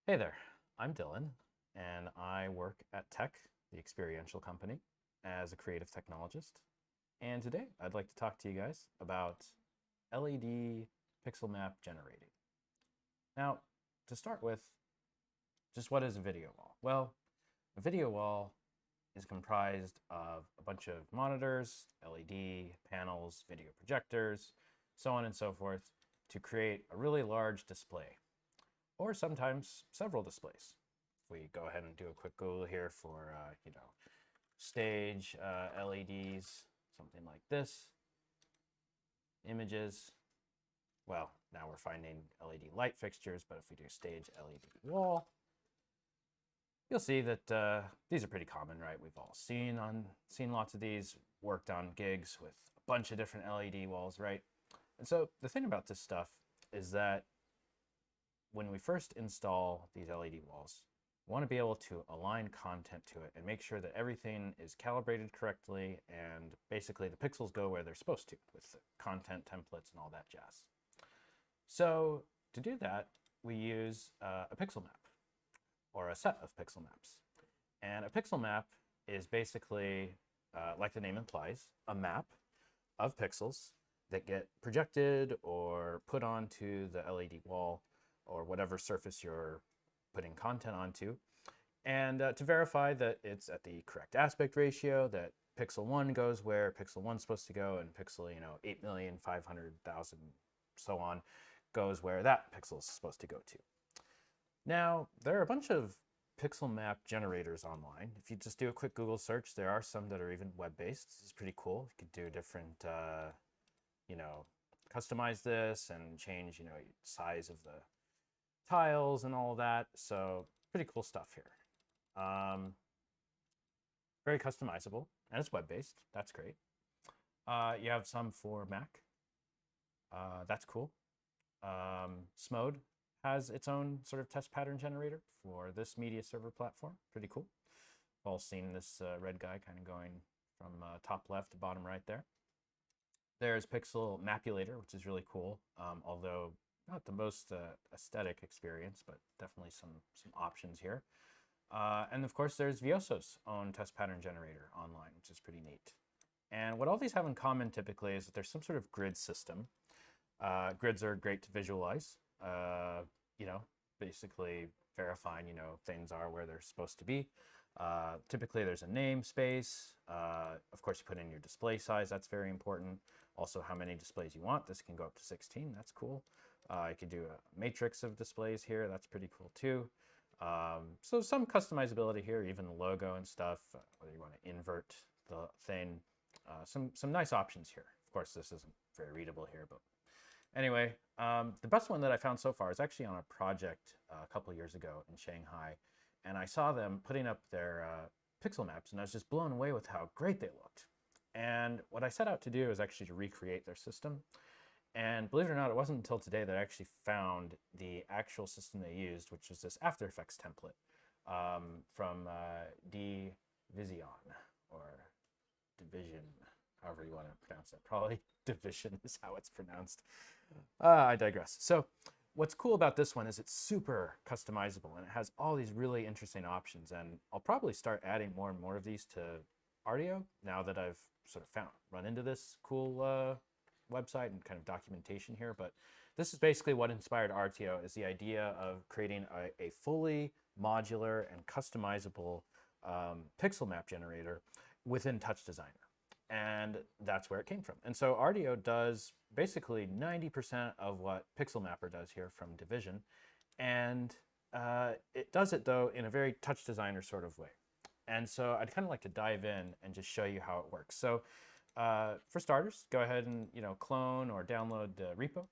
Hey there, I'm Dylan, and I work at Tech, the experiential company, as a creative technologist. And today I'd like to talk to you guys about LED pixel map generating. Now, to start with, just what is a video wall? Well, a video wall is comprised of a bunch of monitors, LED panels, video projectors, so on and so forth, to create a really large display, or sometimes several displays. If we go ahead and do a quick Google here for, stage LEDs, something like this, images. Well, now we're finding LED light fixtures, but if we do stage LED wall, you'll see that these are pretty common, right? We've all seen lots of these, worked on gigs with a bunch of different LED walls, right? And so the thing about this stuff is that when we first install these LED walls, we want to be able to align content to it and make sure that everything is calibrated correctly and basically the pixels go where they're supposed to with the content templates and all that jazz. So to do that, we use a pixel map or a set of pixel maps. And a pixel map is basically, like the name implies, a map of pixels that get projected or put onto the LED wall or whatever surface you're putting content onto, and to verify that it's at the correct aspect ratio, that pixel 1 goes where pixel 1's supposed to go, and pixel 8,500,000 so on goes where that pixel is supposed to go to. Now, there are a bunch of pixel map generators online. If you just do a quick Google search, there are some that are even web-based. This is pretty cool. You could do different, customize this and change, size of the tiles and all of that. So pretty cool stuff here. Very customizable, and it's web-based. That's great. You have some for Mac. That's cool. Smode has its own sort of test pattern generator for this media server platform. Pretty cool. We've all seen this red guy kind of going from top left to bottom right there. There's Pixel Mapulator, which is really cool, although not the most aesthetic experience, but definitely some options here. And of course, there's Vioso's own test pattern generator online, which is pretty neat. And what all these have in common typically is that there's some sort of grid system. Grids are great to visualize, basically verifying, things are where they're supposed to be. Typically there's a namespace. Of course, you put in your display size. That's very important. Also, how many displays you want. This can go up to 16. That's cool. You could do a matrix of displays here. That's pretty cool too. So some customizability here, even the logo and stuff, whether you want to invert the thing. Some nice options here. Of course, this isn't very readable here, but anyway, the best one that I found so far is actually on a project a couple years ago in Shanghai, and I saw them putting up their pixel maps, and I was just blown away with how great they looked. And what I set out to do is actually to recreate their system. And believe it or not, it wasn't until today that I actually found the actual system they used, which is this After Effects template from Division, or Division, however you want to pronounce it. Probably Division is how it's pronounced. I digress. So what's cool about this one is it's super customizable, and it has all these really interesting options. And I'll probably start adding more and more of these to Artio now that I've sort of run into this cool website and kind of documentation here. But this is basically what inspired Artio, is the idea of creating a fully modular and customizable pixel map generator within TouchDesigner. And that's where it came from. And so Artio does basically 90% of what Pixel Mapper does here from Division. And it does it, though, in a very TouchDesigner sort of way. And so I'd kind of like to dive in and just show you how it works. So for starters, go ahead and clone or download the repo.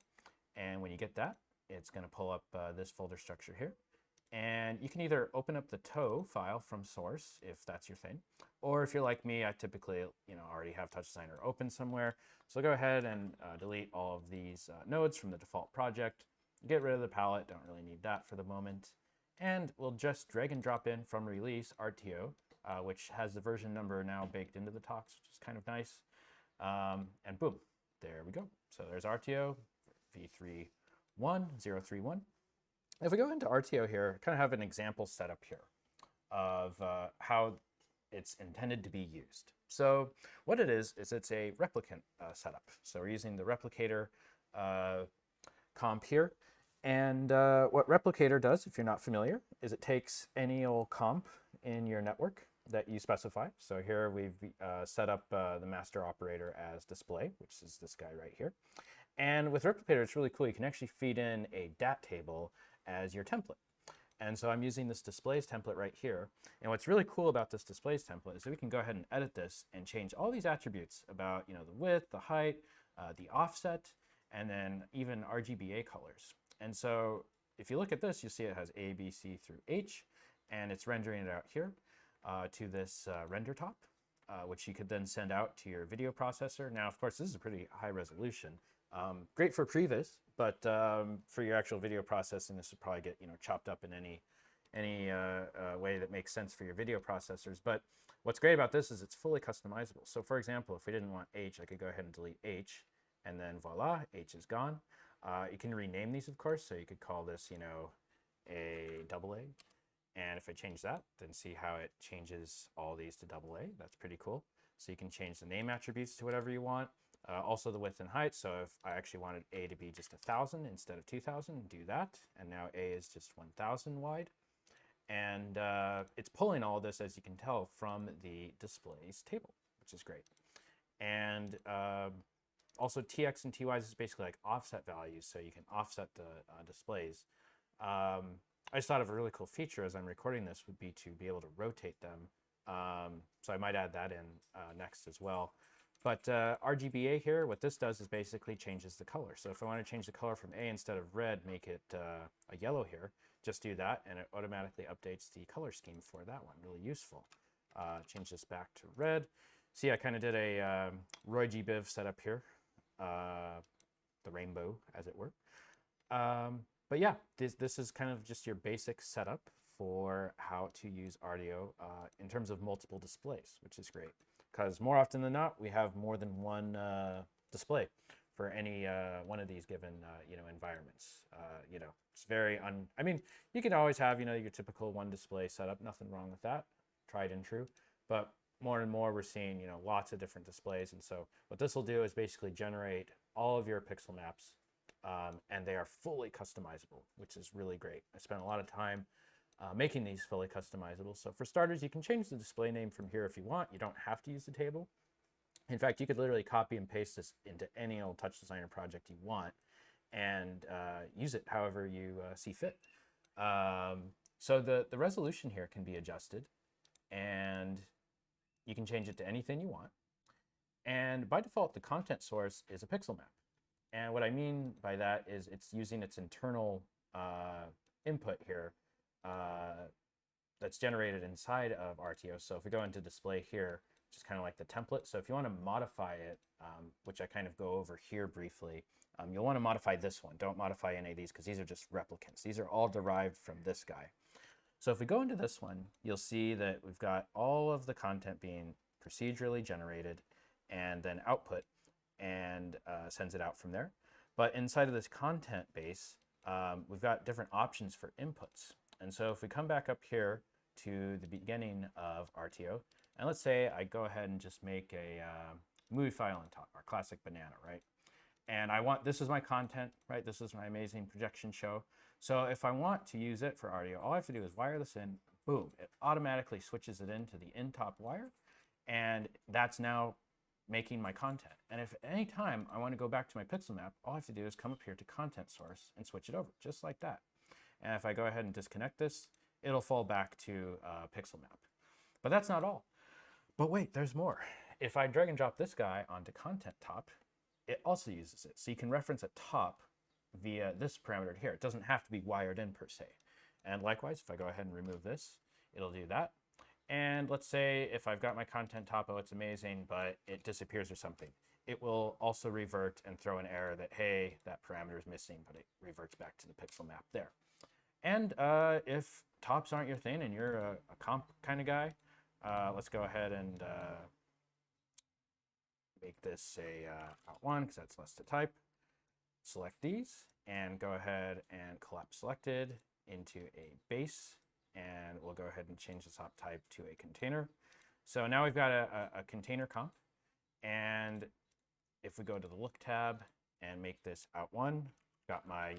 And when you get that, it's going to pull up this folder structure here. And you can either open up the TOE file from source, if that's your thing, or if you're like me, I typically already have TouchDesigner open somewhere. So go ahead and delete all of these nodes from the default project. Get rid of the palette, don't really need that for the moment. And we'll just drag and drop in from release Artio, which has the version number now baked into the talks, which is kind of nice. And boom, there we go. So there's Artio v31031. If we go into Artio here, kind of have an example set up here of how it's intended to be used. So what it is it's a replicant setup. So we're using the replicator comp here. And what replicator does, if you're not familiar, is it takes any old comp in your network that you specify. So here we've set up the master operator as display, which is this guy right here. And with replicator, it's really cool. You can actually feed in a dat table as your template. And so I'm using this displays template right here. And what's really cool about this displays template is that we can go ahead and edit this and change all these attributes about, you know, the width, the height, the offset, and then even RGBA colors. And so if you look at this, you see it has A, B, C through H, and it's rendering it out here to this render top, which you could then send out to your video processor. Now, of course, this is a pretty high resolution. Great for previs, but for your actual video processing, this would probably get, you know, chopped up in any way that makes sense for your video processors. But what's great about this is it's fully customizable. So for example, if we didn't want H, I could go ahead and delete H, and then voila, H is gone. You can rename these, of course, so you could call this, you know, a AA. And if I change that, then see how it changes all these to AA. That's pretty cool. So you can change the name attributes to whatever you want. Also the width and height. So if I actually wanted A to be just 1,000 instead of 2,000, do that. And now A is just 1,000 wide. And it's pulling all this, as you can tell, from the displays table, which is great. And also TX and TYs is basically like offset values, so you can offset the displays. I just thought of a really cool feature as I'm recording this would be to be able to rotate them. So I might add that in next as well. But RGBA here, what this does is basically changes the color. So if I want to change the color from A instead of red, make it a yellow here, just do that and it automatically updates the color scheme for that one. Really useful. Change this back to red. See, I kind of did a Roy G. Biv setup here, the rainbow, as it were. But yeah, this is kind of just your basic setup for how to use Artio in terms of multiple displays, which is great. Because more often than not, we have more than one display for any one of these given you know, environments. You know, it's very I mean, you can always have, you know, your typical one display setup. Nothing wrong with that. Tried and true. But more and more we're seeing, you know, lots of different displays. And so what this will do is basically generate all of your pixel maps, and they are fully customizable, which is really great. I spent a lot of time making these fully customizable. So for starters, you can change the display name from here if you want. You don't have to use the table. In fact, you could literally copy and paste this into any old TouchDesigner project you want and use it however you see fit. So the resolution here can be adjusted, and you can change it to anything you want. And by default, the content source is a pixel map. And what I mean by that is it's using its internal input here that's generated inside of Artio. So if we go into display here, which is kind of like the template. So if you want to modify it, which I kind of go over here briefly, you'll want to modify this one. Don't modify any of these because these are just replicants. These are all derived from this guy. So if we go into this one, you'll see that we've got all of the content being procedurally generated and then output and sends it out from there. But inside of this content base, we've got different options for inputs. And so if we come back up here to the beginning of Artio, and let's say I go ahead and just make a movie file on top, our classic banana, right? And I want, this is my content, right? This is my amazing projection show. So if I want to use it for Artio, all I have to do is wire this in, boom, it automatically switches it into the in top wire. And that's now making my content. And if at any time I want to go back to my pixel map, all I have to do is come up here to content source and switch it over, just like that. And if I go ahead and disconnect this, it'll fall back to pixel map. But that's not all. But wait, there's more. If I drag and drop this guy onto content top, it also uses it. So you can reference a top via this parameter here. It doesn't have to be wired in per se. And likewise, if I go ahead and remove this, it'll do that. And let's say if I've got my content top, oh, it's amazing, but it disappears or something. It will also revert and throw an error that, hey, that parameter is missing, but it reverts back to the pixel map there. And if tops aren't your thing and you're a comp kind of guy, let's go ahead and make this a out1 because that's less to type. select these and go ahead and collapse selected into a base, and we'll go ahead and change the top type to a container. So now we've got a container comp, and if we go to the look tab and make this out1, got my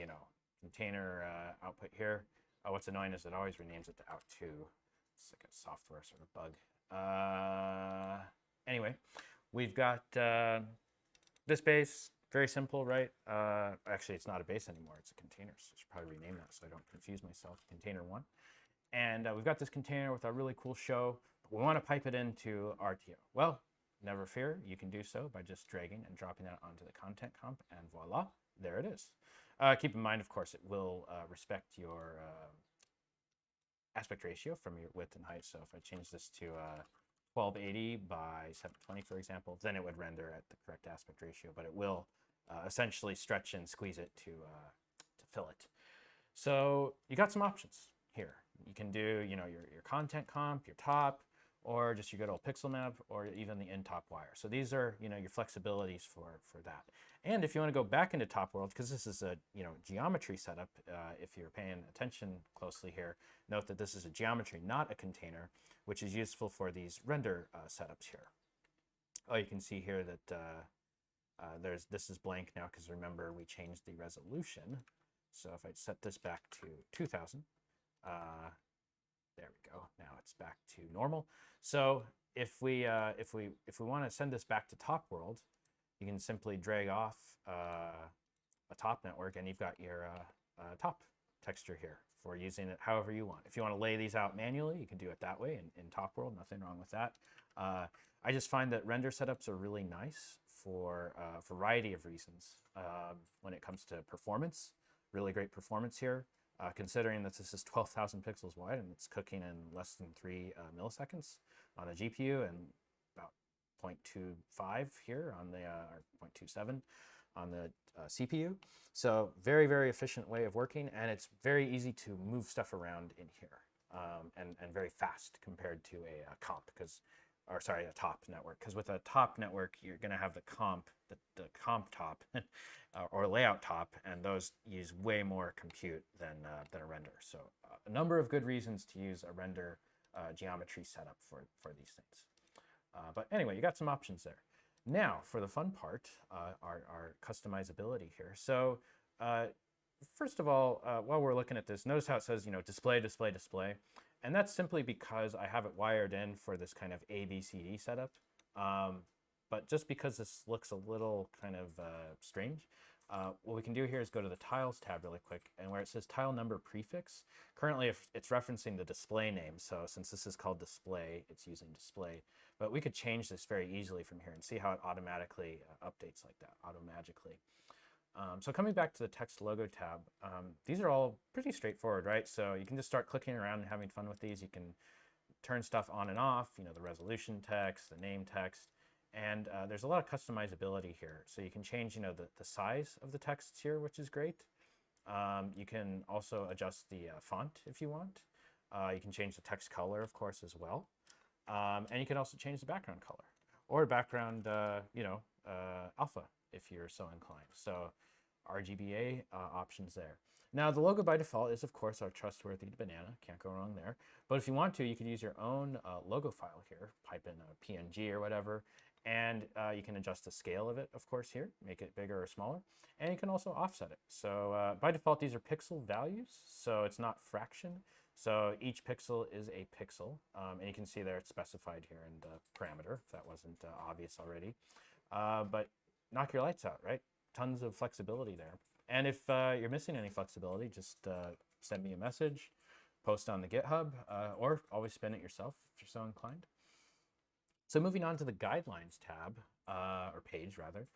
container output here. What's annoying is it always renames it to out2. It's like a software sort of bug. Anyway, we've got this base, very simple, right? Actually, it's not a base anymore, it's a container, so I should probably rename that so I don't confuse myself, container1. And we've got this container with a really cool show, but we want to pipe it into Artio. Well, never fear, you can do so by just dragging and dropping that onto the content comp, and voila, there it is. Keep in mind, of course, it will respect your aspect ratio from your width and height. So if I change this to 1280 by 720, for example, then it would render at the correct aspect ratio, but it will essentially stretch and squeeze it to fill it. So you got some options here. You can do your content comp, your top, or just your good old pixel map, or even the in-top wire. So these are your flexibilities for that. And if you want to go back into top world, because this is a geometry setup, if you're paying attention closely here, note that this is a geometry, not a container, which is useful for these render setups here. Oh, you can see here that this is blank now, because remember we changed the resolution. So if I set this back to 2000, there we go. Now it's back to normal. So if we want to send this back to top world, you can simply drag off a top network, and you've got your top texture here for using it however you want. If you want to lay these out manually, you can do it that way in top world. Nothing wrong with that. I just find that render setups are really nice for a variety of reasons. When it comes to performance, really great performance here. Considering that this is 12,000 pixels wide and it's cooking in less than 3 milliseconds on the GPU, and about 0.25 here on the, or 0.27 on the CPU. So very, very efficient way of working, and it's very easy to move stuff around in here, and very fast compared to a comp, a top network. Because with a top network, you're going to have the comp top or layout top, and those use way more compute than a render. So a number of good reasons to use a render geometry setup for these things. But anyway, you got some options there. Now for the fun part, our customizability here. So first of all, while we're looking at this, notice how it says display, display, display. And that's simply because I have it wired in for this kind of ABCD setup. But just because this looks a little kind of strange, what we can do here is go to the Tiles tab really quick, and where it says tile number prefix, currently it's referencing the display name. So since this is called display, it's using display. But we could change this very easily from here and see how it automatically updates like that, auto-magically. So coming back to the text logo tab, these are all pretty straightforward, right? So you can just start clicking around and having fun with these. You can turn stuff on and off, the resolution text, the name text, and there's a lot of customizability here. So you can change, the size of the texts here, which is great. You can also adjust the font if you want. You can change the text color, of course, as well. And you can also change the background color or background, alpha if you're so inclined. So RGBA options there. Now the logo by default is of course our trustworthy banana, can't go wrong there. But if you want to, you could use your own logo file here, pipe in a PNG or whatever, and you can adjust the scale of it, of course, here, make it bigger or smaller, and you can also offset it. So by default, these are pixel values, so it's not fraction. So each pixel is a pixel, and you can see there it's specified here in the parameter, if that wasn't obvious already. But knock your lights out, right? Tons of flexibility there. And if you're missing any flexibility, just send me a message, post on the GitHub, or always spin it yourself if you're so inclined. So moving on to the guidelines tab, or page rather,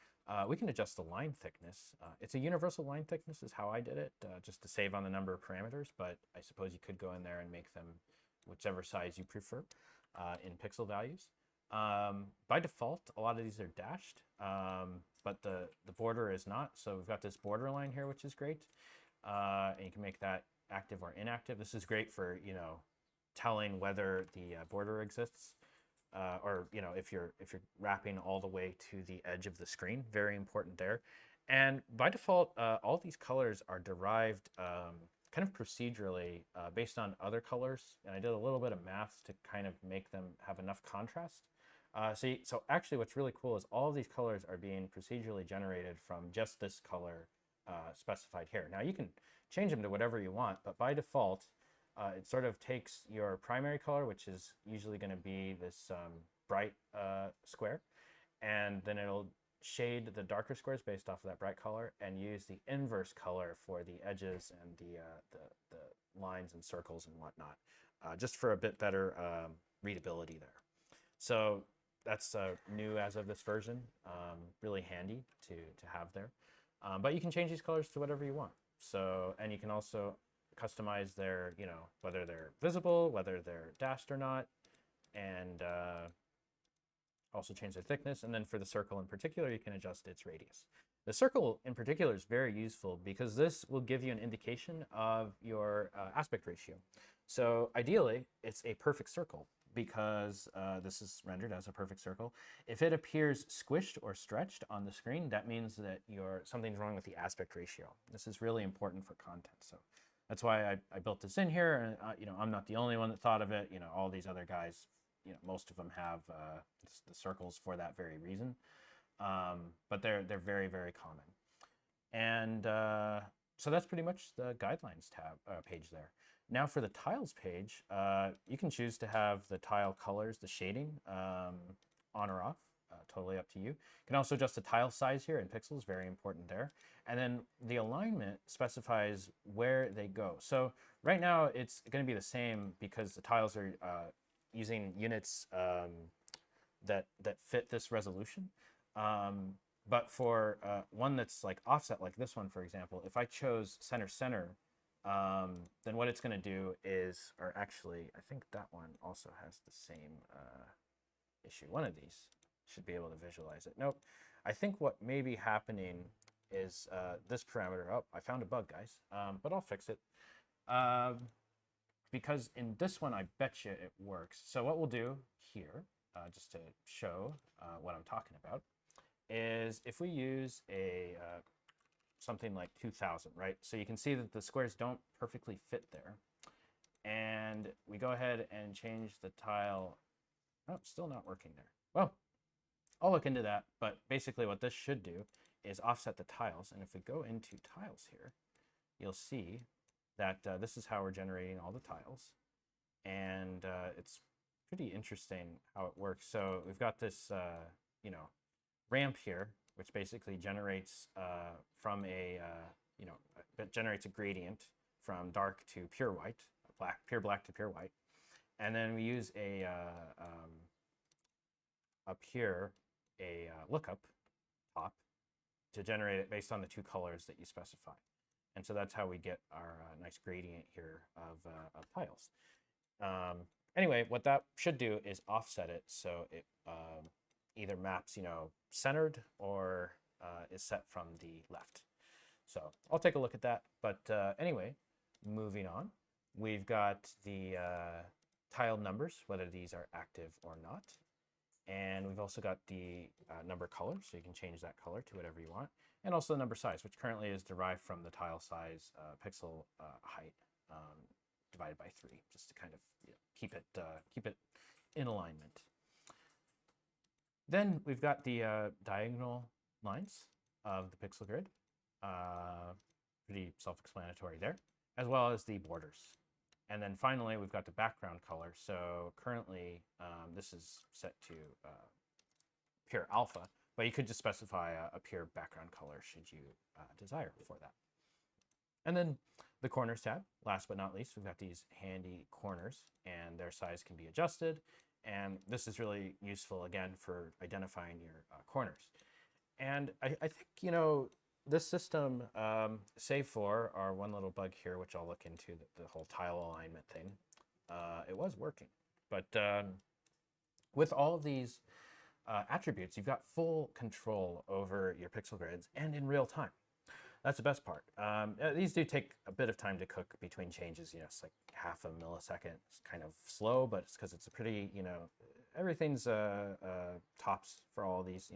we can adjust the line thickness. It's a universal line thickness is how I did it, just to save on the number of parameters, but I suppose you could go in there and make them whichever size you prefer in pixel values. By default, a lot of these are dashed, but the border is not. So we've got this border line here, which is great. And you can make that active or inactive. This is great for, telling whether the border exists, or, if you're wrapping all the way to the edge of the screen, very important there. And by default, all these colors are derived kind of procedurally based on other colors. And I did a little bit of math to kind of make them have enough contrast. So actually what's really cool is all of these colors are being procedurally generated from just this color specified here. Now you can change them to whatever you want, but by default, it sort of takes your primary color, which is usually going to be this bright square, and then it'll shade the darker squares based off of that bright color and use the inverse color for the edges and the lines and circles and whatnot, just for a bit better readability there. So that's new as of this version, really handy to have there. But you can change these colors to whatever you want. So, and you can also customize their, whether they're visible, whether they're dashed or not, and also change their thickness. And then for the circle in particular, you can adjust its radius. The circle in particular is very useful because this will give you an indication of your aspect ratio. So ideally, it's a perfect circle because this is rendered as a perfect circle. If it appears squished or stretched on the screen, that means that something's wrong with the aspect ratio. This is really important for content. So that's why I built this in here. And I'm not the only one that thought of it. All these other guys, most of them have the circles for that very reason. But they're very, very common. And so that's pretty much the guidelines tab page there. Now for the tiles page, you can choose to have the tile colors, the shading, on or off, totally up to you. You can also adjust the tile size here in pixels, very important there. And then the alignment specifies where they go. So right now it's going to be the same because the tiles are using units that fit this resolution. But for one that's like offset, like this one, for example, if I chose center, then what it's going to do is, or actually, I think that one also has the same issue. One of these should be able to visualize it. Nope. I think what may be happening is this parameter. Oh, I found a bug, guys, but I'll fix it. Because in this one, I bet you it works. So what we'll do here, just to show what I'm talking about, is if we use a something like 2000, right? So you can see that the squares don't perfectly fit there. And we go ahead and change the tile. Oh, still not working there. Well, I'll look into that, but basically what this should do is offset the tiles. And if we go into tiles here, you'll see that this is how we're generating all the tiles. And it's pretty interesting how it works. So we've got this, ramp here, which basically generates from it generates a gradient from dark to pure white, pure black to pure white. And then we use up here, a lookup top to generate it based on the two colors that you specify. And so that's how we get our nice gradient here of tiles. Anyway, what that should do is offset it so it either maps, centered or is set from the left. So I'll take a look at that. But anyway, moving on, we've got the tile numbers, whether these are active or not. And we've also got the number color, so you can change that color to whatever you want. And also the number size, which currently is derived from the tile size pixel height divided by 3, just to kind of keep it in alignment. Then we've got the diagonal lines of the pixel grid, pretty self-explanatory there, as well as the borders. And then finally, we've got the background color. So currently, this is set to pure alpha, but you could just specify a pure background color should you desire for that. And then the corners tab, last but not least, we've got these handy corners, and their size can be adjusted. And this is really useful, again, for identifying your corners. And I think, this system, save for our one little bug here, which I'll look into, the whole tile alignment thing, it was working. But with all of these attributes, you've got full control over your pixel grids and in real time. That's the best part. These do take a bit of time to cook between changes. It's like half a millisecond. It's kind of slow, but it's because it's a pretty, everything's tops for all these,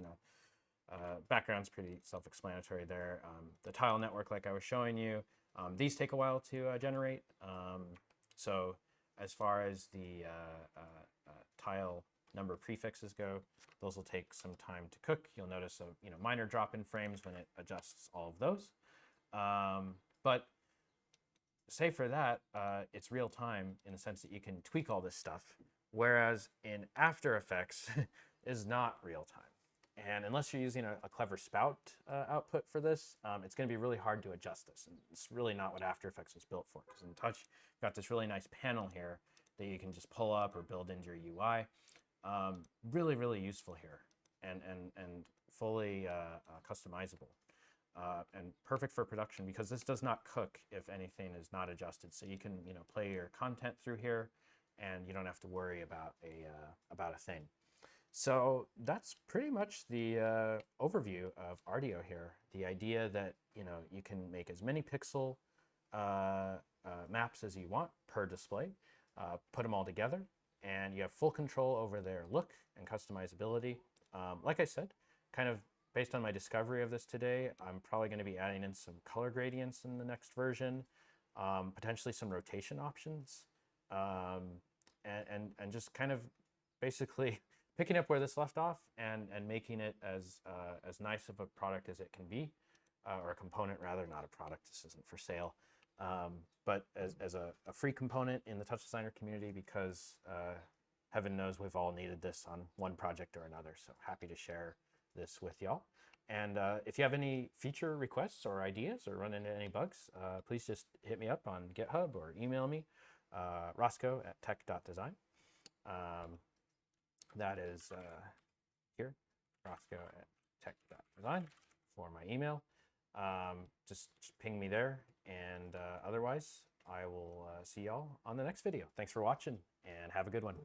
Background's pretty self-explanatory there. The tile network, like I was showing you, these take a while to generate. So as far as the tile number prefixes go, those will take some time to cook. You'll notice a minor drop in frames when it adjusts all of those. But say for that, it's real time in the sense that you can tweak all this stuff, whereas in After Effects is not real time. And unless you're using a clever spout output for this, it's going to be really hard to adjust this. And it's really not what After Effects was built for. Because in Touch, you've got this really nice panel here that you can just pull up or build into your UI. Really, really useful here, and fully customizable. And perfect for production because this does not cook if anything is not adjusted. So you can play your content through here, and you don't have to worry about a thing. So that's pretty much the overview of Artio here. The idea that you can make as many pixel maps as you want per display, put them all together, and you have full control over their look and customizability. Like I said, kind of based on my discovery of this today, I'm probably going to be adding in some color gradients in the next version, potentially some rotation options, and just kind of basically picking up where this left off and making it as nice of a product as it can be, or a component rather, not a product. This isn't for sale, but as a free component in the TouchDesigner community, because heaven knows we've all needed this on one project or another. So happy to share this with y'all. And if you have any feature requests or ideas or run into any bugs, please just hit me up on GitHub or email me, roscoe@tech.design. That is here, roscoe@tech.design for my email. Just ping me there, and otherwise I will see y'all on the next video. Thanks for watching, and have a good one.